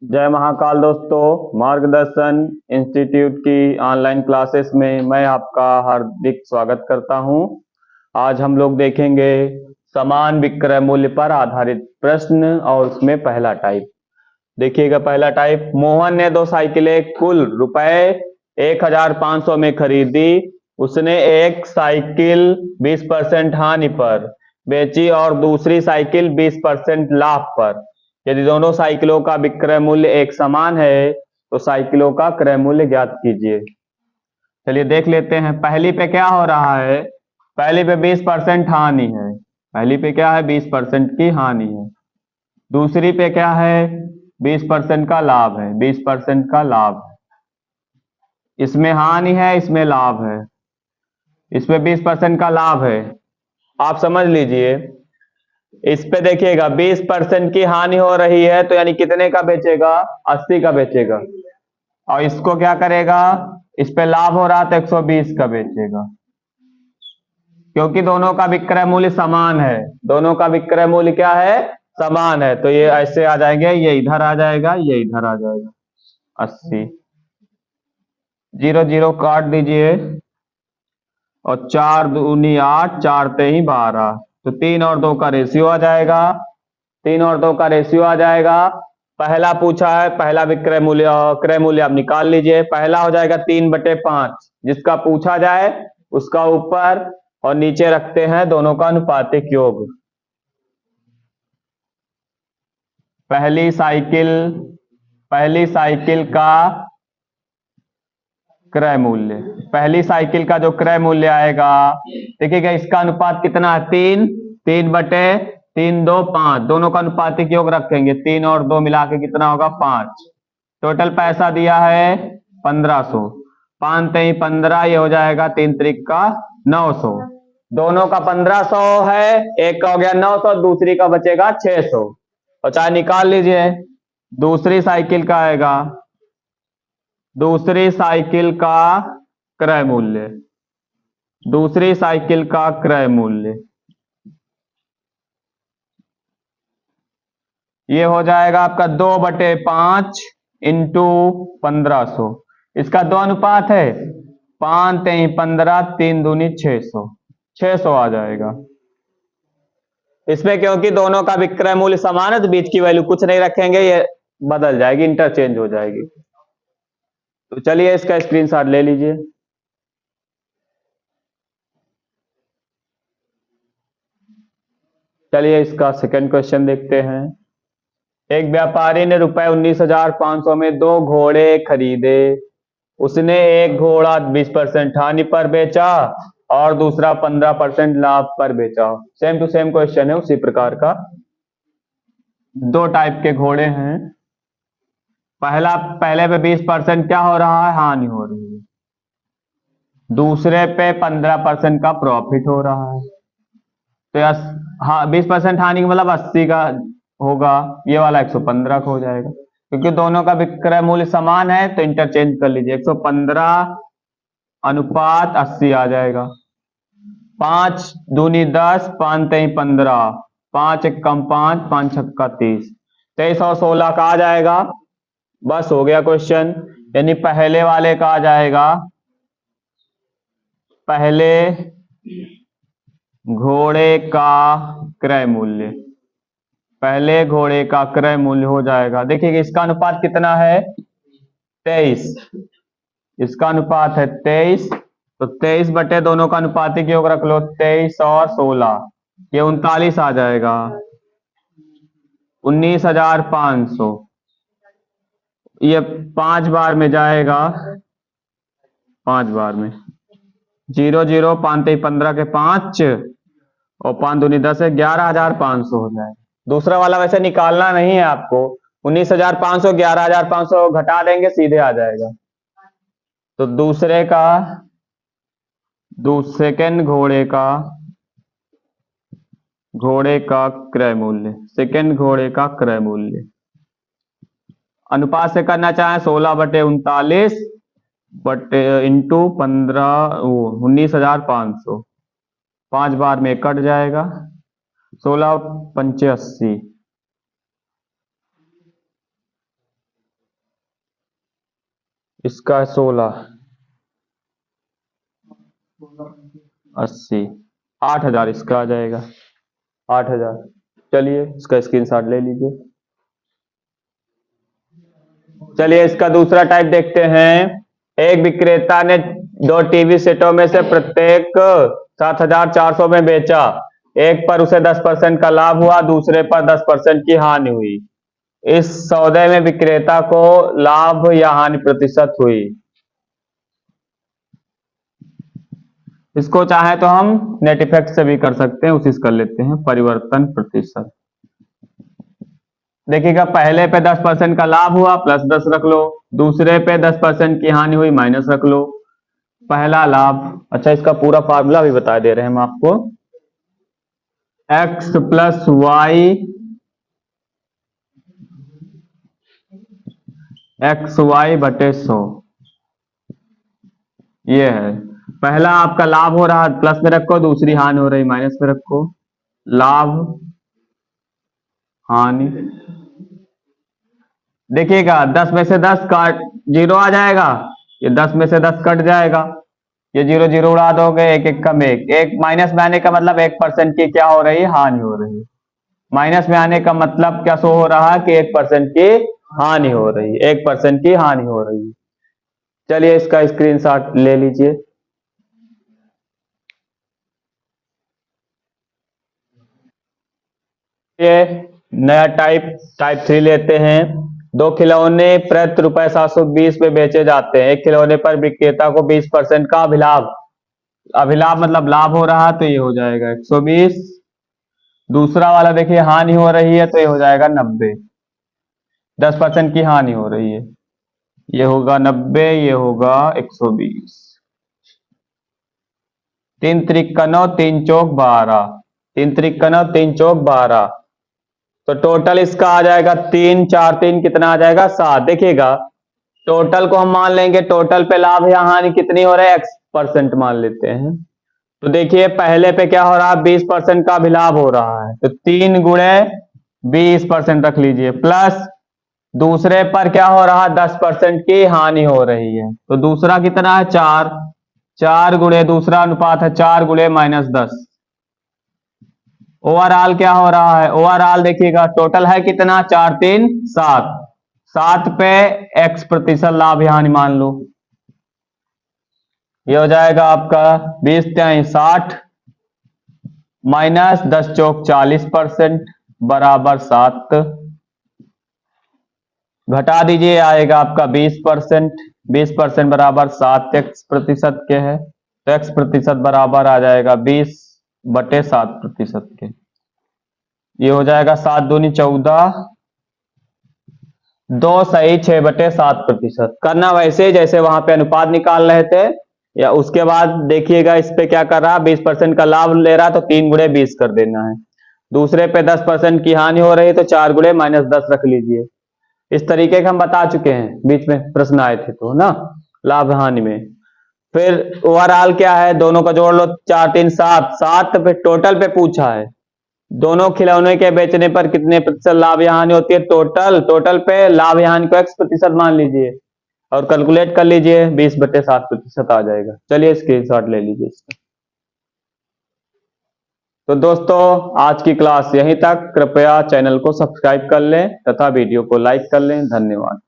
जय महाकाल दोस्तों, मार्गदर्शन इंस्टीट्यूट की ऑनलाइन क्लासेस में मैं आपका हार्दिक स्वागत करता हूं। आज हम लोग देखेंगे समान विक्रय मूल्य पर आधारित प्रश्न और उसमें पहला टाइप। देखिएगा, पहला टाइप, मोहन ने दो साइकिलें कुल रुपए 1500 में खरीदी। उसने एक साइकिल 20% हानि पर बेची और दूसरी साइकिल 20% लाभ पर। यदि दोनों साइकिलों का विक्रय मूल्य एक समान है तो साइकिलों का क्रय मूल्य ज्ञात कीजिए। चलिए देख लेते हैं। पहली पे क्या हो रहा है? पहली पे 20% हानि है। पहली पे क्या है? 20% की हानि है। दूसरी पे क्या है? 20% का लाभ है। 20% का लाभ है। इसमें हानि है, इसमें लाभ है। इसमें 20% का लाभ है। आप समझ लीजिए, इस पे देखिएगा 20% की हानि हो रही है तो यानी कितने का बेचेगा? 80 का बेचेगा। और इसको क्या करेगा? इस पे लाभ हो रहा तो 120 का बेचेगा, क्योंकि दोनों का विक्रय मूल्य समान है। दोनों का विक्रय मूल्य क्या है? समान है। तो ये ऐसे आ जाएंगे, ये इधर आ जाएगा, ये इधर आ जाएगा। 80, 0 0 काट दीजिए और 4 दूनी 8, 4 ते ही 12, तो 3 और 2 का रेशियो आ जाएगा। 3 और 2 का रेशियो आ जाएगा। पहला पूछा है, पहला विक्रय मूल्य क्रय मूल्य आप निकाल लीजिए। पहला हो जाएगा 3/5, जिसका पूछा जाए उसका ऊपर और नीचे रखते हैं दोनों का अनुपातिक योग। पहली साइकिल का क्रय मूल्य, पहली साइकिल का जो क्रय मूल्य आएगा, देखिएगा इसका अनुपात कितना है? 3, 3/3, 2 5, दोनों का अनुपातिक योग रखेंगे। 3 और 2 मिला के कितना होगा? 5। टोटल पैसा दिया है 1500। 5 3 15, ये हो जाएगा 3 त्रिक का 900। दोनों का 1500 है, एक का हो गया 900, दूसरी का बचेगा 600। और चाहे निकाल लीजिए। दूसरी साइकिल का आएगा, दूसरी साइकिल का क्रय मूल्य, दूसरी साइकिल का क्रय मूल्य ये हो जाएगा आपका 2/5 इंटू 1500। इसका दो अनुपात है, 5 3 15, 3 दूनी 600, 600 आ जाएगा। इसमें क्योंकि दोनों का विक्रय मूल्य समान है तो बीच की वैल्यू कुछ नहीं रखेंगे, ये बदल जाएगी, इंटरचेंज हो जाएगी। तो चलिए इसका स्क्रीनशॉट ले लीजिए। चलिए इसका सेकंड क्वेश्चन देखते हैं। एक व्यापारी ने रुपए 19,500 में दो घोड़े खरीदे। उसने एक घोड़ा 20% हानि पर बेचा और दूसरा 15% लाभ पर बेचा। सेम टू सेम क्वेश्चन है, उसी प्रकार का। दो टाइप के घोड़े हैं। पहले पे 20% क्या हो रहा है? हानि हो रही है। दूसरे पे 15% का प्रॉफिट हो रहा है। तो यस, हाँ, 20% हानि का मतलब 80 का होगा, ये वाला 115 का हो जाएगा। क्योंकि दोनों का विक्रय मूल्य समान है तो इंटरचेंज कर लीजिए। 115 अनुपात 80 आ जाएगा। 5 दूनी 10, 5 3 15, 5 1 कम 5, 5 छक्का 30, 23 और 16 का आ जाएगा। बस हो गया क्वेश्चन। यानी पहले वाले का आ जाएगा, पहले घोड़े का क्रय मूल्य, पहले घोड़े का क्रय मूल्य हो जाएगा। देखिए इसका अनुपात कितना है? 23। इसका अनुपात है 23, तो 23 बटे दोनों का अनुपातिक योग रख लो, 23 और 16, ये 39 आ जाएगा। 19,500 ये 5 बार में जाएगा, 5 बार में 0 0, 5 3 15 के 5 और 5 दूनी 10 है, 11,500 हो जाएगा। दूसरा वाला वैसे निकालना नहीं है आपको। 19,500 11,500 घटा देंगे, सीधे आ जाएगा। तो सेकंड घोड़े का क्रय मूल्य, सेकंड घोड़े का क्रय मूल्य अनुपात से करना चाहे 16/39 बटे इंटू 15, 19,500, 5 बार में कट जाएगा। 16 पंचे 80, इसका 16, 80, 8,000 इसका आ जाएगा, 8,000। चलिए इसका स्क्रीनशॉट ले लीजिए। चलिए इसका दूसरा टाइप देखते हैं। एक विक्रेता ने 2 टीवी सेटों में से प्रत्येक 7,400 में बेचा। एक पर उसे 10% का लाभ हुआ, दूसरे पर 10% की हानि हुई। इस सौदे में विक्रेता को लाभ या हानि प्रतिशत हुई। इसको चाहे तो हम नेट इफेक्ट से भी कर सकते हैं, उसी से कर लेते हैं। परिवर्तन प्रतिशत देखिएगा, पहले पे 10% का लाभ हुआ प्लस 10 रख लो, दूसरे पे 10% की हानि हुई माइनस रख लो। पहला लाभ, अच्छा इसका पूरा फार्मूला भी बता दे रहे हैं हम आपको। x प्लस वाई, XY बटे 100, ये है। पहला आपका लाभ हो रहा है प्लस में रखो, दूसरी हानि हो रही माइनस में रखो। लाभ हानि, देखिएगा 10 में से 10 काट 0 आ जाएगा, ये 10 में से 10 कट जाएगा, ये 0 0 उड़ा दोगे, एक एक कम एक, एक माइनस में आने का मतलब 1% की क्या हो रही है, हानि हो रही है। माइनस में आने का मतलब क्या शो हो रहा है कि 1% की हानि हो रही है, 1% की हानि हो रही है। चलिए इसका स्क्रीनशॉट ले लीजिए। ये नया टाइप 3 लेते हैं। 2 खिलौने प्रति रुपए 720 में बेचे जाते हैं। एक खिलौने पर विक्रेता को 20% का अभिलाभ, अभिलाभ मतलब लाभ हो रहा है तो ये हो जाएगा 120। दूसरा वाला देखिए हानि हो रही है तो ये हो जाएगा 90, 10% की हानि हो रही है, ये होगा 90, ये होगा 120। 3 त्रिक 9, 3 चौक 12, 3 त्रिक 9, 3 चौक 12, तो टोटल इसका आ जाएगा 3 4 3 कितना आ जाएगा 7। देखिएगा टोटल को हम मान लेंगे, टोटल पे लाभ या हानि कितनी हो रहा है, x% मान लेते हैं। तो देखिए पहले पे क्या हो रहा है, 20% का भी लाभ हो रहा है, तो 3 गुणे 20% रख लीजिए, प्लस दूसरे पर क्या हो रहा है, 10% की हानि हो रही है, तो दूसरा कितना है 4, 4 गुणे दूसरा अनुपात है 4 गुणे -10। ओवरऑल क्या हो रहा है, ओवरऑल देखिएगा टोटल है कितना, 4 3 7, 7 पे x% लाभ या हानि मान लो, ये हो जाएगा आपका 20 3 60 माइनस 10 चौक 40% बराबर 7, घटा दीजिए आएगा आपका 20%, 20% बराबर 7x% के है, तो x% बराबर आ जाएगा 20 बटे 7% के, ये हो जाएगा 7 दूनी 14, 2 सही 6 बटे 7%। करना वैसे जैसे वहां पे अनुपात निकाल रहे थे, या उसके बाद देखिएगा इस पे क्या कर रहा है, 20% का लाभ ले रहा है तो 3 गुणे 20 कर देना है, दूसरे पे 10% की हानि हो रही है तो 4 गुणे -10 रख लीजिए। इस तरीके का हम बता चुके हैं, बीच में प्रश्न आए थे तो ना, लाभ हानि में। फिर ओवरऑल क्या है, दोनों का जोड़ लो, 4 3 7, 7 पे टोटल पे पूछा है, दोनों खिलौने के बेचने पर कितने प्रतिशत लाभ या हानि होती है, टोटल पे लाभ या हानि को x% मान लीजिए और कैलकुलेट कर लीजिए, 20 बटे 7% आ जाएगा। चलिए स्क्रीनशॉट ले लीजिए इसका। तो दोस्तों आज की क्लास यहीं तक, कृपया चैनल को सब्सक्राइब कर लें तथा वीडियो को लाइक कर लें। धन्यवाद।